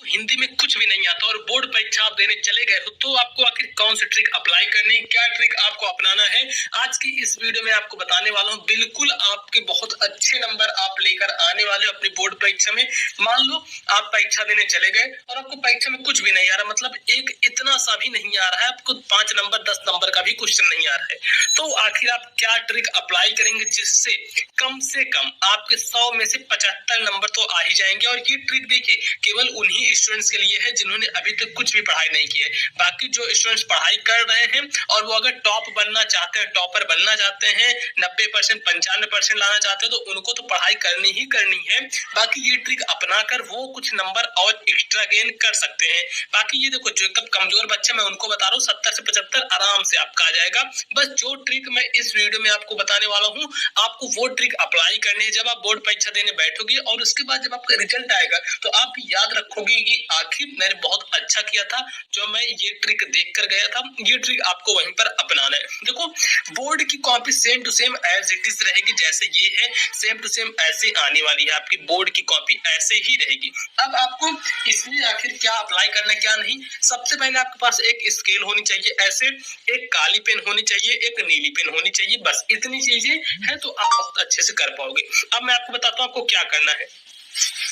हिंदी में कुछ भी नहीं आता और बोर्ड परीक्षा आप देने चले गए हो, तो आपको आखिर कौन सी ट्रिक अप्लाई करनी है, क्या ट्रिक आपको अपनाना है, आज की इस वीडियो में आपको बताने वाला हूं। बिल्कुल आपके बहुत अच्छे नंबर आप लेकर आने वाले हो अपनी बोर्ड परीक्षा में। मान लो आप परीक्षा देने चले गए और आपको परीक्षा में कुछ भी नहीं आ रहा, मतलब एक इतना सा भी नहीं आ रहा है, आपको 5 नंबर 10 नंबर का भी क्वेश्चन नहीं आ रहा है, तो आखिर आप क्या ट्रिक अप्लाई करेंगे जिससे कम से कम आपके 100 में से 75 नंबर तो आ ही जाएंगे। और ये ट्रिक देखिए केवल उन्हीं स्टूडेंट्स के लिए है जिन्होंने अभी तक कुछ भी पढ़ाई नहीं की है। बाकी जो स्टूडेंट्स पढ़ाई कर रहे हैं और वो अगर टॉप बनना चाहते हैं, टॉपर बनना चाहते हैं, 90% 95% लाना चाहते हैं, तो उनको तो पढ़ाई करनी ही करनी है। बाकी ये ट्रिक अपनाकर वो कुछ नंबर और एक्स्ट्रा गेन कर सकते हैं। बाकी ये देखो जो एकदम कमजोर बच्चे मैं उनको बता रहा हूँ 70 से 75 आराम से आपका आ जाएगा। बस जो ट्रिक मैं इस वीडियो में आपको बताने वाला हूँ, आपको वो ट्रिक अप्लाई करनी है जब आप बोर्ड परीक्षा देने बैठोगे, और उसके बाद जब आपका रिजल्ट आएगा तो आप याद रखोगे कि आखिर मैंने बहुत अच्छा किया था जो मैं ये ट्रिक देख कर गया था। ये ट्रिक आपको वहीं पर अपनाना है। देखो बोर्ड की copy same to same as it is रहेगी, जैसे ये है सेम टू सेम ऐसे आने वाली है आपकी बोर्ड की कॉपी, ऐसे ही रहेगी। अब आपको इसमें आखिर क्या अप्लाई करना है क्या नहीं, सबसे पहले आपके पास एक स्केल होनी चाहिए, ऐसे एक काली पेन होनी चाहिए, एक नीली पेन होनी चाहिए, बस इतनी चीजें हैं तो आप बहुत अच्छे से कर पाओगे। अब मैं आपको बताता हूँ आपको क्या करना है।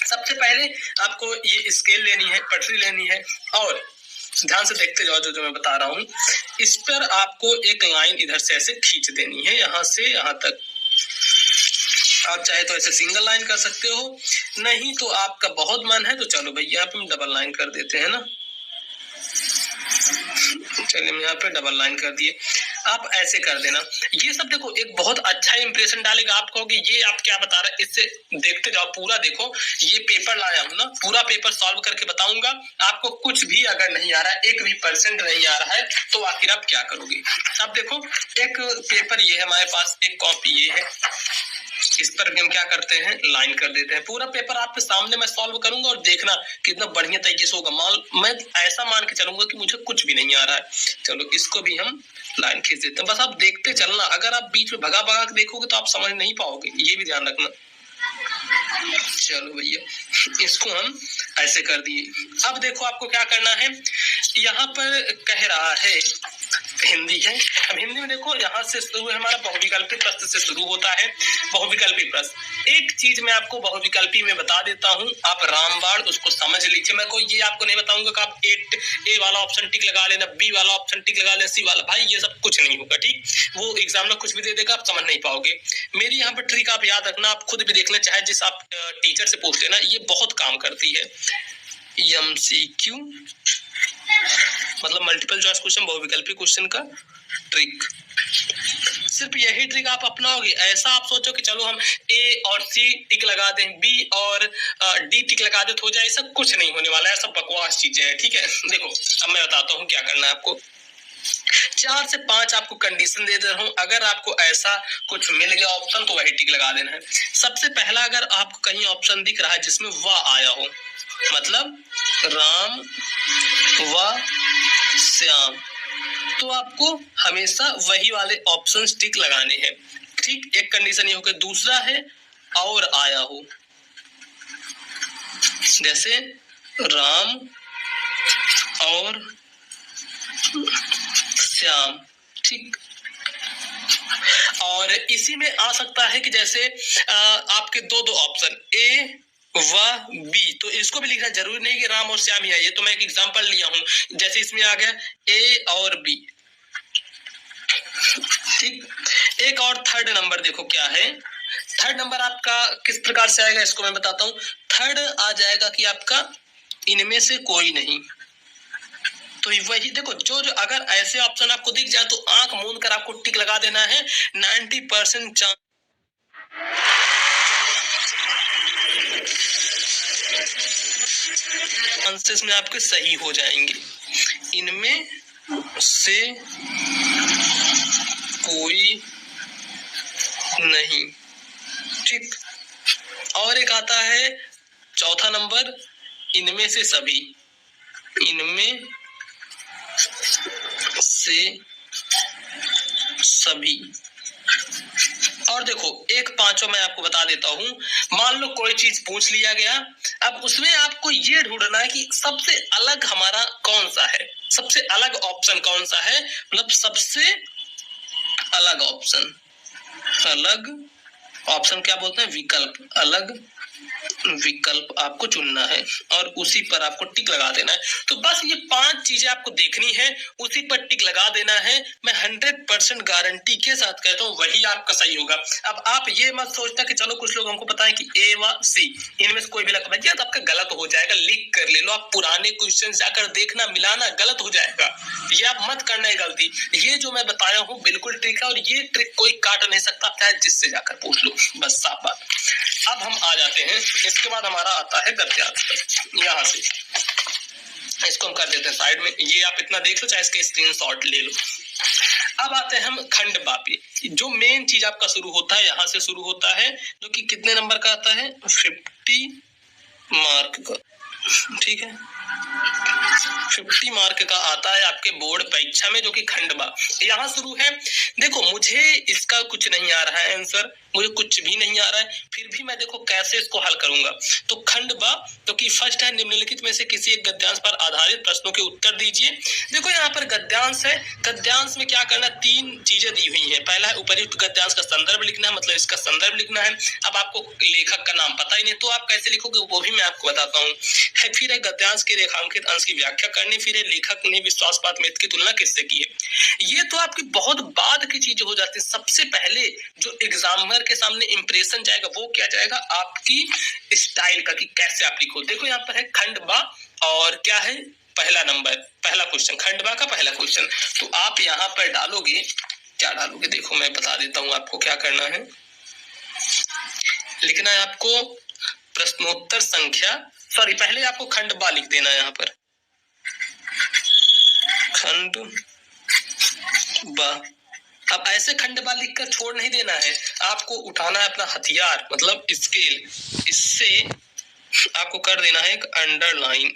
सबसे पहले आपको ये स्केल लेनी है, पटरी लेनी है, और ध्यान से देखते जाओ जो मैं बता रहा हूँ। इस पर आपको एक लाइन इधर से ऐसे खींच देनी है, यहाँ से यहाँ तक। आप चाहे तो ऐसे सिंगल लाइन कर सकते हो, नहीं तो आपका बहुत मन है तो चलो भैया आप डबल लाइन कर देते हैं ना। चलिए हम यहाँ पे डबल लाइन कर दिए, आप ऐसे कर देना। ये सब देखो एक बहुत अच्छा इंप्रेशन डालेगा। आप कहोगे ये आप क्या बता रहे हैं, इससे देखते जाओ पूरा देखो। ये पेपर लाया हूँ ना, पूरा पेपर सॉल्व करके बताऊंगा। आपको कुछ भी अगर नहीं आ रहा है, 1% नहीं आ रहा है, तो आखिर आप क्या करोगे। अब देखो एक पेपर ये है हमारे पास, एक कॉपी ये है, इस पर भी हम क्या करते हैं लाइन कर देते हैं। पूरा पेपर आपके सामने मैं सॉल्व करूंगा और देखना कितना बढ़िया तरीके से होगा। मैं ऐसा मान के चलूंगा कि मुझे कुछ भी नहीं आ रहा है। चलो इसको भी हम लाइन खींच देते हैं, बस आप देखते चलना। अगर आप बीच में भगा भगा के देखोगे तो आप समझ नहीं पाओगे, ये भी ध्यान रखना। चलो भैया इसको हम ऐसे कर दिए। अब देखो आपको क्या करना है, यहाँ पर कह रहा है हिंदी है। अब हिंदी में देखो यहाँ से शुरू है हमारा बहुविकल्पी प्रश्न से शुरू होता है बहुविकल्पी प्रश्न। एक चीज मैं आपको बहुविकल्पी में बता देता हूँ, आप रामबाण उसको समझ लीजिए। मैं कोई ये आपको नहीं बताऊंगा कि आप ए वाला ऑप्शन टिक लगा लेना, बी वाला ऑप्शन टिक लगा लेना, सी वाला, भाई ये सब कुछ नहीं होगा। ठीक, वो एग्जाम में कुछ भी दे देगा, आप समझ नहीं पाओगे। मेरी यहाँ पर ट्रिक आप याद रखना, आप खुद भी देख लें, चाहे जिस आप टीचर से पूछ लेना, ये बहुत काम करती है। MCQ मतलब मल्टीपल चॉइस क्वेश्चन, बहुविकल्पी क्वेश्चन का ट्रिक। सिर्फ यही ट्रिक आप अपनाओगे। ऐसा आप सोचो कि चलो हम ए और सी टिक लगा दें, बी और डी टिक लगा दे तो हो जाए, ऐसा कुछ नहीं होने वाला है, सब बकवास चीजें हैं। ठीक है, देखो अब मैं बताता हूँ क्या करना है आपको। 4 से 5 आपको कंडीशन दे दे रहा हूं, अगर आपको ऐसा कुछ मिल गया ऑप्शन तो वही टिक लगा देना है। सबसे पहला अगर आपको कहीं ऑप्शन दिख रहा है जिसमें वाह आया हो, मतलब राम व श्याम, तो आपको हमेशा वही वाले ऑप्शंस टिक लगाने हैं। ठीक, एक कंडीशन ये हो गई। दूसरा है और आया हो, जैसे राम और श्याम। ठीक, और इसी में आ सकता है कि जैसे आपके दो ऑप्शन ए व बी, तो इसको भी लिखना जरूरी नहीं कि राम और श्याम ही है, ये तो मैं एक एग्जांपल लिया हूं। जैसे इसमें आ गया ए और बी। ठीक, एक और थर्ड नंबर देखो क्या है। थर्ड नंबर आपका किस प्रकार से आएगा इसको मैं बताता हूं। थर्ड आ जाएगा कि आपका इनमें से कोई नहीं। तो वही देखो जो अगर ऐसे ऑप्शन आपको दिख जाए तो आंख मूंद कर आपको टिक लगा देना है। 90% चांसेस में आपके सही हो जाएंगे। इनमें से कोई नहीं। ठीक, और एक आता है चौथा नंबर, इनमें से सभी। इनमें से सभी, और देखो एक पांचवा मैं आपको बता देता हूं, मान लो कोई चीज पूछ लिया गया, अब उसमें आपको ये ढूंढना है कि सबसे अलग हमारा कौन सा है, सबसे अलग ऑप्शन कौन सा है, मतलब सबसे अलग ऑप्शन, अलग ऑप्शन क्या बोलते हैं, विकल्प, अलग विकल्प आपको चुनना है और उसी पर आपको टिक लगा देना है। तो बस ये 5 चीजें आपको देखनी है, उसी पर टिक लगा देना है। मैं 100% गारंटी के साथ कहता हूँ वही आपका सही होगा। अब आप ये मत सोचना कि चलो कुछ लोग हमको पता है कि ए व सी इनमें से कोई भी लगा दिया तो आपका गलत हो जाएगा, लिख कर ले लो। आप पुराने क्वेश्चन जाकर देखना, मिलाना, गलत हो जाएगा। ये आप मत करना है गलती। ये जो मैं बताया हूँ बिल्कुल ट्रिक है और ये ट्रिक कोई काट नहीं सकता, चाहे जिससे जाकर पूछ लो, बस साफ बात। अब हम आ जाते हैं, इसके बाद हमारा आता है गद्यांश। यहाँ से इसको हम कर देते हैं साइड में, ये आप इतना देख लो, चाहे इसके स्क्रीनशॉट ले लो। अब आते हैं हम खंडवा पे, जो मेन चीज आपका शुरू होता है यहाँ से शुरू होता है, जो कि कितने नंबर का आता है, 50 मार्क का, ठीक है, 50 मार्क का आता है आपके बोर्ड परीक्षा में, जो कि खंडवा यहाँ शुरू है। देखो मुझे इसका कुछ नहीं आ रहा है आंसर, मुझे कुछ भी नहीं आ रहा है, फिर भी मैं देखो कैसे इसको हल करूंगा। तो खंडवा जो कि फर्स्ट है, निम्नलिखित में से किसी एक गद्यांश पर आधारित प्रश्नों के उत्तर दीजिए। देखो यहाँ पर गद्यांश है, गद्यांश में क्या करना, 3 चीजें दी हुई है। पहला है उपयुक्त गद्यांश का संदर्भ लिखना है, मतलब इसका संदर्भ लिखना है। अब आपको लेखक का नाम पता ही नहीं तो आप कैसे लिखोगे वो भी मैं आपको बताता हूँ। फिर है गद्यांश के रेखांकित अंश की व्याख्या करनी, फिर है लेखक ने विश्वासपात मित्र की तुलना किससे की है। ये तो आपकी बहुत बाद की चीजें हो जाती है। सबसे पहले जो एग्जामिनर के सामने इंप्रेशन जाएगा वो क्या जाएगा, आपकी स्टाइल का, कि कैसे आप लिखो। देखो यहाँ पर है खंडवा और क्या है, पहला नंबर, पहला क्वेश्चन, खंडवा का पहला क्वेश्चन। तो आप यहाँ पर डालोगे, क्या डालोगे, देखो मैं बता देता हूँ आपको क्या करना है। लिखना है आपको प्रश्नोत्तर संख्या, सॉरी पहले आपको खंडवा लिख देना है यहाँ पर, खंडवा। अब ऐसे खंडवा लिखकर छोड़ नहीं देना है, आपको उठाना है अपना हथियार, मतलब स्केल, इससे आपको कर देना है एक अंडरलाइन,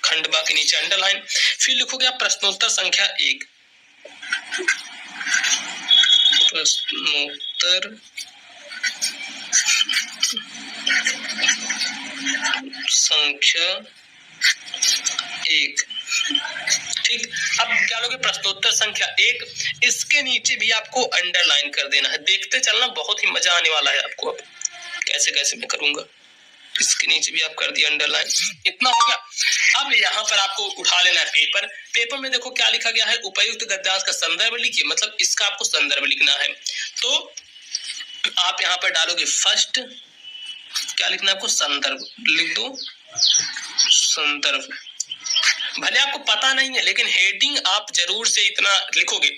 खंडवा के नीचे अंडरलाइन। फिर लिखोगे आप प्रश्नोत्तर संख्या 1, प्रश्नोत्तर संख्या 1, ठीक। अब क्या लोगे, प्रश्नोत्तर संख्या 1, इसके नीचे भी आपको अंडरलाइन कर देना है। देखते चलना, बहुत ही मजा आने वाला है आपको। अब कैसे कैसे मैं करूंगा, इसके नीचे भी आप कर दिया अंडरलाइन, इतना हो गया। अब यहाँ पर आपको उठा लेना है पेपर। पेपर में देखो क्या लिखा गया है, उपयुक्त गद्यांश का संदर्भ लिखिए, मतलब इसका आपको संदर्भ लिखना है। तो आप यहाँ पर डालोगे फर्स्ट, क्या लिखना है आपको, संदर्भ लिख दो, संदर्भ। भले आपको पता नहीं है लेकिन हेडिंग आप जरूर से इतना लिखोगे।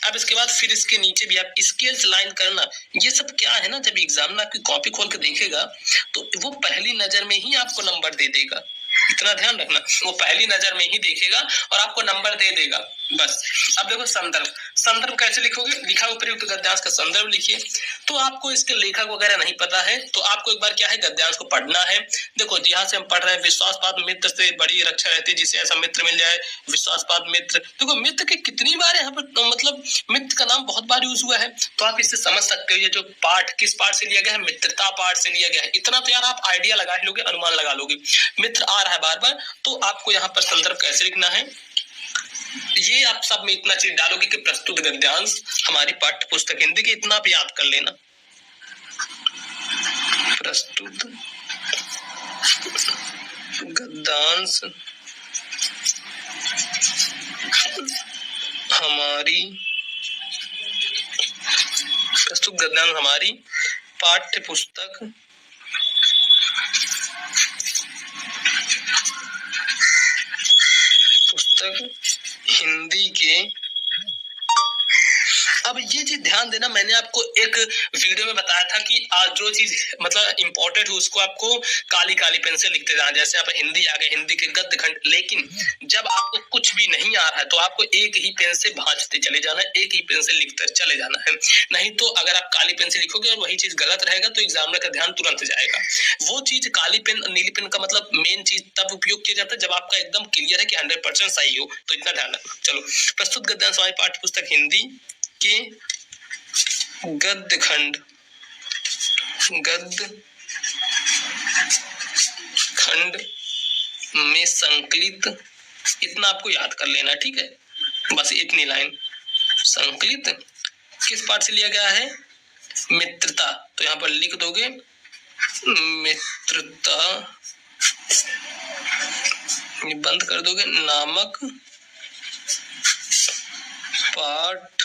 अब इसके बाद फिर इसके नीचे भी आप स्केल्स लाइन करना। ये सब क्या है ना, जब एग्जाम में आपकी कॉपी खोल के देखेगा तो वो पहली नजर में ही आपको नंबर दे देगा, इतना ध्यान रखना। वो पहली नजर में ही देखेगा और आपको नंबर दे देगा, बस। अब देखो संदर्भ, संदर्भ कैसे लिखोगे, लिखा उपयुक्त गद्यांश का संदर्भ लिखिए। तो आपको इसके लेखक वगैरह नहीं पता है तो आपको एक बार क्या है, गद्यांश को पढ़ना है। देखो यहाँ से हम पढ़ रहे हैं, विश्वासपात मित्र से बड़ी रक्षा रहती है, जिसे ऐसा मित्र मिल जाए, विश्वासपात मित्र। देखो मित्र के कितनी बार यहाँ पर, मतलब मित्र का नाम बहुत बार यूज हुआ है, तो आप इससे समझ सकते हो ये जो पाठ किस पाठ से लिया गया है, मित्रता पाठ से लिया गया है। इतना तो यार आप आइडिया लगा ही लोगे, अनुमान लगा लोगे। मित्र आ रहा है बार बार, तो आपको यहाँ पर संदर्भ कैसे लिखना है, ये आप सब में इतना चीज डालोगे कि प्रस्तुत गद्यांश हमारी पाठ्य पुस्तक हिंदी की, इतना आप याद कर लेना। प्रस्तुत गद्यांश हमारी, प्रस्तुत गद्यांश हमारी पाठ्य पुस्तक हिंदी के। अब ये चीज ध्यान देना, मैंने आपको एक वीडियो में बताया था कि आज जो चीज मतलब इंपॉर्टेंट है उसको आपको काली काली पेन से लिखते जाना। जैसे आप हिंदी आ गए, हिंदी के गद्य खंड, लेकिन जब आपको कुछ भी नहीं आ रहा है तो आपको एक ही पेन से भांजते चले जाना है, एक ही पेन से लिखते चले जाना है। नहीं तो अगर आप काली पेन से लिखोगे और वही चीज गलत रहेगा तो एग्जामिनर का ध्यान तुरंत जाएगा। वो चीज काली पेन और नीली पेन का मतलब मेन चीज तब उपयोग किया जाता है जब आपका एकदम क्लियर है कि 100% सही हो, तो इतना ध्यान रखना। चलो, प्रस्तुत गद्यांश हमारी पाठ्य पुस्तक हिंदी के गद्य खंड गद्य खंड में संकलित, इतना आपको याद कर लेना, ठीक है, बस इतनी लाइन। संकलित किस पाठ से लिया गया है? मित्रता, तो यहाँ पर लिख दोगे मित्रता, बंद कर दोगे, नामक पाठ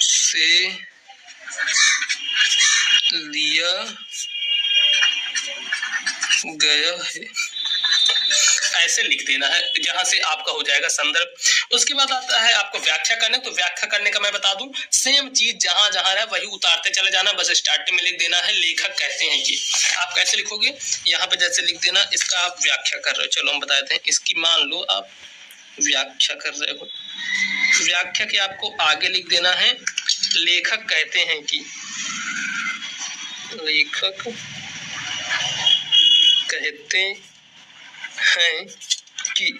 से लिया गया है, ऐसे लिख देना है, जहां से आपका हो जाएगा संदर्भ। उसके बाद आता है आपको व्याख्या करने, तो व्याख्या करने का मैं बता दूं, सेम चीज जहां जहां है वही उतारते चले जाना, बस स्टार्टिंग में लिख देना है लेखक कहते हैं कि। आप कैसे लिखोगे? यहाँ पे जैसे लिख देना, इसका आप व्याख्या कर रहे हो, चलो हम बताते हैं। इसकी मान लो आप व्याख्या कर रहे हो, व्याख्या के आपको आगे लिख देना है लेखक कहते हैं कि, लेखक कहते हैं कि,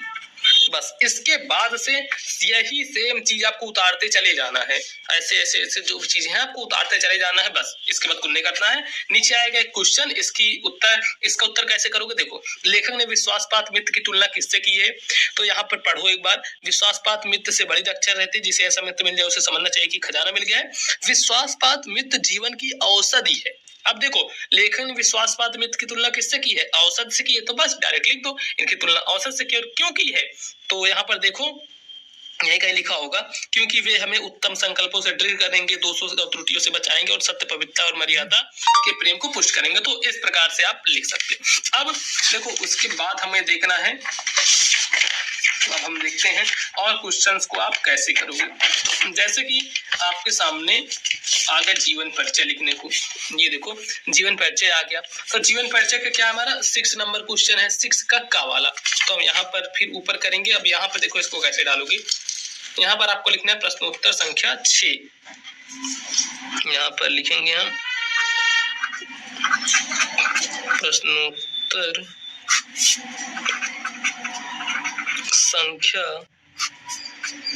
बस इसके बाद से यही सेम चीज आपको उतारते चले जाना है, ऐसे ऐसे ऐसे जो भी चीजें हैं आपको उतारते चले जाना है, बस इसके बाद कुछ नहीं करना है। नीचे आएगा एक क्वेश्चन, इसका उत्तर कैसे करोगे? देखो, लेखक ने विश्वासपात मित्र की तुलना किससे की है? तो यहाँ पर पढ़ो एक बार, विश्वासपात मित्र से बड़ी अक्षर रहती, जिसे ऐसा मित्र मिल जाए उसे समझना चाहिए कि खजाना मिल गया है। विश्वासपात मित्र जीवन की औषधि है। अब देखो, लेखक ने विश्वासपात मित्र की तुलना किससे की है? औसत से की है, तो बस डायरेक्ट लिख दो इनकी तुलना औसत से की, और क्यों की है? तो यहाँ पर देखो यही कहीं लिखा होगा, क्योंकि वे हमें उत्तम संकल्पों से दृढ़ करेंगे, दोषों और त्रुटियों से बचाएंगे और सत्य, पवित्रता और मर्यादा के प्रेम को पुष्ट करेंगे। तो इस प्रकार से आप लिख सकते हैं। अब देखो, उसके बाद हमें देखना है, अब हम देखते हैं और क्वेश्चंस को आप कैसे करोगे। जैसे कि आपके सामने आ गया जीवन परिचय लिखने को, ये देखो जीवन परिचय आ गया, तो जीवन परिचय का क्या हमारा 6 नंबर क्वेश्चन है, 6 का वाला। तो हम यहाँ पर फिर ऊपर करेंगे। अब यहाँ पर देखो इसको कैसे डालोगे, यहाँ पर आपको लिखना है प्रश्नोत्तर संख्या 6, यहाँ पर लिखेंगे हम प्रश्नोत्तर संख्या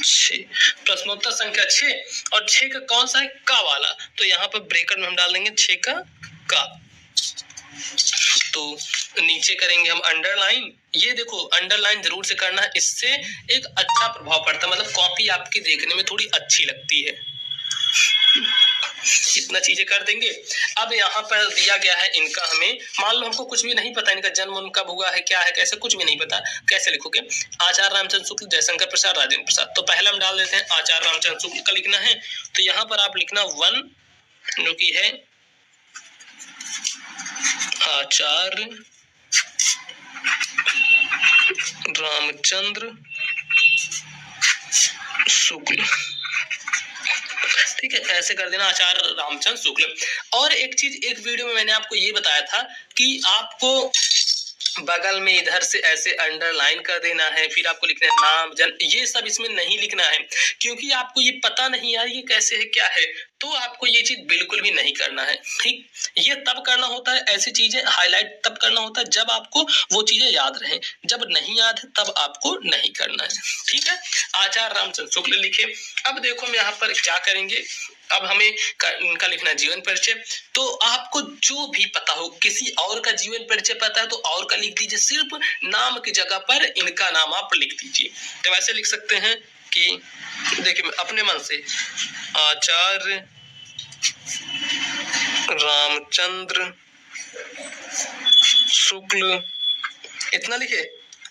6, प्रश्नोत्तर संख्या 6, और 6 का कौन सा है? का वाला। तो यहाँ पर ब्रैकेट में हम डाल देंगे 6 का। तो नीचे करेंगे हम अंडरलाइन, ये देखो अंडरलाइन जरूर से करना है, इससे एक अच्छा प्रभाव पड़ता है, मतलब कॉपी आपकी देखने में थोड़ी अच्छी लगती है। इतना चीजें कर देंगे। अब यहाँ पर दिया गया है इनका, हमें मान लो हमको कुछ भी नहीं पता, इनका जन्म उनका हुआ है क्या है कैसे, कुछ भी नहीं पता, कैसे लिखोगे? आचार्य रामचंद्र शुक्ल, जयशंकर प्रसाद, राजेंद्र प्रसाद। तो पहले हम डाल देते हैं आचार्य रामचंद्र शुक्ल का लिखना है, तो यहाँ पर आप लिखना 1, जो की है आचार्य रामचंद्र शुक्ल, ठीक है, ऐसे कर देना आचार्य रामचंद्र शुक्ल। और एक चीज, एक वीडियो में मैंने आपको ये बताया था कि आपको बगल में इधर से ऐसे अंडरलाइन कर देना है, फिर आपको लिखना है नाम, जन्म, ये सब इसमें नहीं लिखना है, क्योंकि आपको ये पता नहीं यार ये कैसे है क्या है, तो आपको ये चीज बिल्कुल भी नहीं करना है, ठीक। ये तब करना होता है, ऐसी चीजें हाईलाइट तब करना होता है जब आपको वो चीजें याद रहे, जब नहीं याद है तब आपको नहीं करना है, ठीक है। आचार्य रामचंद्र शुक्ल लिखे। अब देखो हम यहाँ पर क्या करेंगे, अब हमें इनका लिखना जीवन परिचय। तो आपको जो भी पता हो, किसी और का जीवन परिचय पता है तो और का लिख दीजिए, सिर्फ नाम की जगह पर इनका नाम आप लिख दीजिए। तो वैसे लिख सकते हैं कि देखिए अपने मन से आचार्य रामचंद्र शुक्ल, इतना लिखे।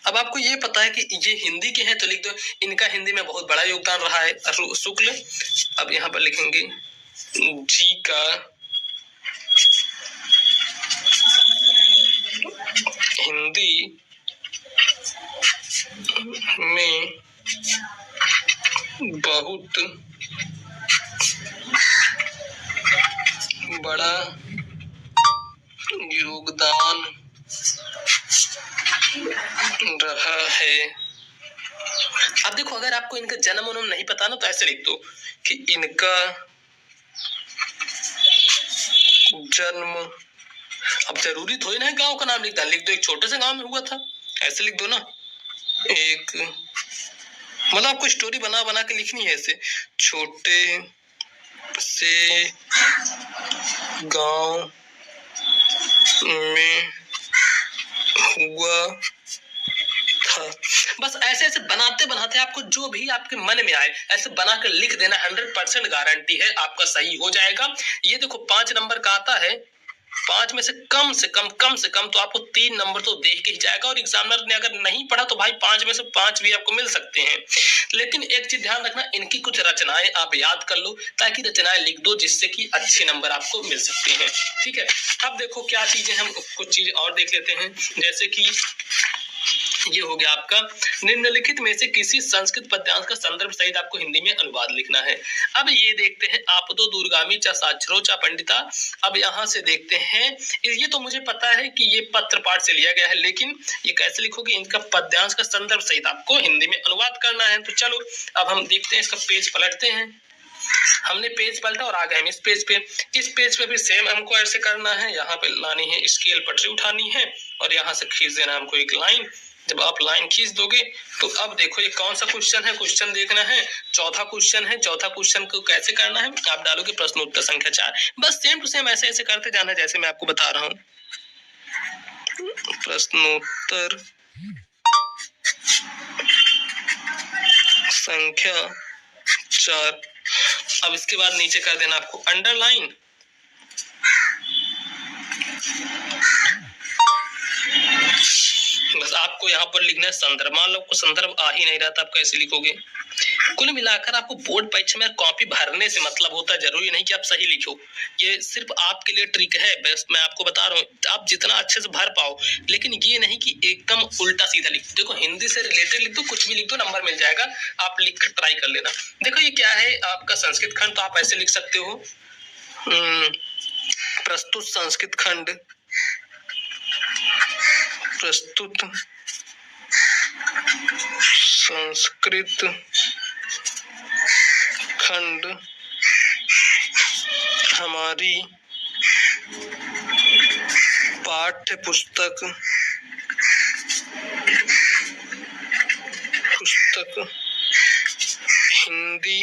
अब आपको ये पता है कि ये हिंदी के हैं तो लिख दो, इनका हिंदी में बहुत बड़ा योगदान रहा है शुक्ल। अब यहाँ पर लिखेंगे जी का हिंदी में बहुत बड़ा योगदान रहा है। अब देखो अगर आपको इनका जन्म उन्म नहीं पता ना, तो ऐसे लिख दो कि इनका जन्म, अब जरूरी थोड़ी ना है गांव का नाम लिखना, लिख दो एक छोटे से गांव में हुआ था, ऐसे लिख दो ना। एक मतलब आपको स्टोरी बना बना के लिखनी है ऐसे, छोटे से गांव में हुआ था। बस ऐसे ऐसे बनाते बनाते आपको जो भी आपके मन में आए ऐसे बनाकर लिख देना। 100% गारंटी है आपका सही हो जाएगा। ये देखो 5 नंबर का आता है, 5 में से कम तो आपको 3 नंबर तो देख के ही जाएगा। और एग्जामिनर ने अगर नहीं पढ़ा तो भाई 5 में से 5 भी आपको मिल सकते हैं। लेकिन एक चीज ध्यान रखना, इनकी कुछ रचनाएं आप याद कर लो, ताकि रचनाएं लिख दो जिससे कि अच्छे नंबर आपको मिल सकते हैं। ठीक है, अब देखो क्या चीजें, हम कुछ चीजें और देख लेते हैं। जैसे कि ये हो गया आपका, निम्नलिखित में से किसी संस्कृत पद्यांश का संदर्भ सहित आपको हिंदी में अनुवाद लिखना है। अब ये देखते हैं, आप तो दूरगामी चा साक्षरो चा पंडिता। अब यहाँ से देखते हैं, ये तो मुझे पता है कि ये पत्र पाठ से लिया गया है, लेकिन ये कैसे लिखोगे, इनका पद्यांश का संदर्भ सहित आपको हिंदी में अनुवाद करना है। तो चलो अब हम देखते हैं, इसका पेज पलटते हैं। हमने पेज पलटा और आ गए हम इस पेज पे। इस पेज पे भी सेम हमको ऐसे करना है, यहाँ पे लानी है स्केल पटरी उठानी है और यहाँ से खींच देना हमको एक लाइन। जब आप लाइन खींच दोगे तो अब देखो ये कौन सा क्वेश्चन है, क्वेश्चन देखना है, चौथा क्वेश्चन है। चौथा क्वेश्चन को कैसे करना है, आप डालोगे प्रश्न उत्तर संख्या 4। बस सेम टू सेम ऐसे ऐसे करते जाना जैसे मैं आपको बता रहा हूँ। प्रश्नोत्तर संख्या 4। अब इसके बाद नीचे कर देना आपको अंडरलाइन। बस आपको यहाँ पर लिखना है संदर्भ। मान लो आपको संदर्भ आ ही नहीं रहा था, आप कैसे लिखोगे। कुल मिलाकर आपको बोर्ड परीक्षा में कॉपी भरने से मतलब होता है, जरूरी नहीं कि आप सही लिखो। ये सिर्फ आपके लिए ट्रिक है, बस मैं आपको बता रहा हूँ, आप जितना अच्छे से भर पाओ। लेकिन ये नहीं कि एकदम उल्टा सीधा लिखो। देखो हिंदी से रिलेटेड लिख दो, कुछ भी लिख दो, नंबर मिल जाएगा। आप लिख कर ट्राई कर लेना। देखो ये क्या है आपका संस्कृत खंड, तो आप ऐसे लिख सकते हो, प्रस्तुत संस्कृत खंड, प्रस्तुत संस्कृत खंड हमारी पाठ्य पुस्तक हिंदी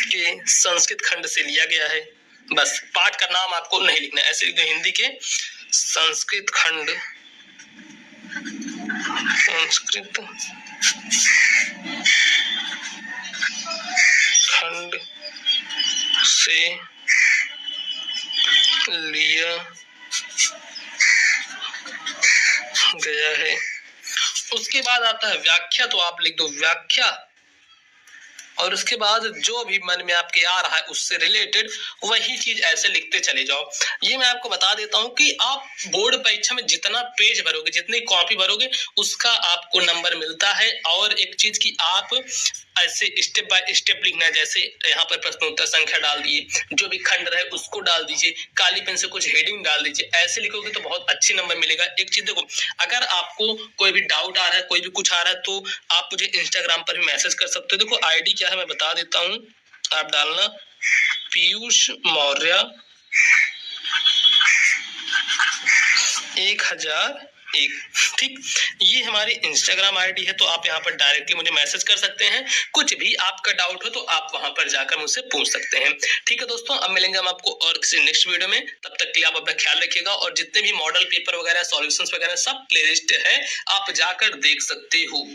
के संस्कृत खंड से लिया गया है। बस पाठ का नाम आपको नहीं लिखना, ऐसे लिख दो हिंदी के संस्कृत खंड, संस्कृत खंड से लिया गया है। उसके बाद आता है व्याख्या, तो आप लिख दो व्याख्या। और उसके बाद जो भी मन में आपके आ रहा है उससे रिलेटेड वही चीज ऐसे लिखते चले जाओ। ये मैं आपको बता देता हूँ कि आप बोर्ड परीक्षा में जितना पेज भरोगे, जितनी कॉपी भरोगे, उसका आपको नंबर मिलता है। और एक चीज की आप ऐसे स्टेप बाय स्टेप लिखना है। जैसे यहाँ पर प्रश्नोत्तर संख्या डाल दिए, जो भी खंड रहे उसको डाल दीजिए, काली पेन से कुछ हेडिंग डाल दीजिए। ऐसे लिखोगे तो बहुत अच्छी नंबर मिलेगा। एक चीज देखो, अगर आपको कोई भी डाउट आ रहा है, कोई भी कुछ आ रहा है, तो आप मुझे इंस्टाग्राम पर भी मैसेज कर सकते हो। देखो आईडी क्या है मैं बता देता हूँ, आप डालना पीयूष मौर्य 1001। ठीक, ये हमारी इंस्टाग्राम आईडी है, तो आप यहाँ पर डायरेक्टली मुझे मैसेज कर सकते हैं। कुछ भी आपका डाउट हो तो आप वहां पर जाकर मुझसे पूछ सकते हैं। ठीक है दोस्तों, अब मिलेंगे हम आपको और किसी नेक्स्ट वीडियो में। तब तक के लिए आप अपना ख्याल रखिएगा। और जितने भी मॉडल पेपर वगैरह, सॉल्यूशंस वगैरह सब प्लेलिस्ट है, आप जाकर देख सकते हो।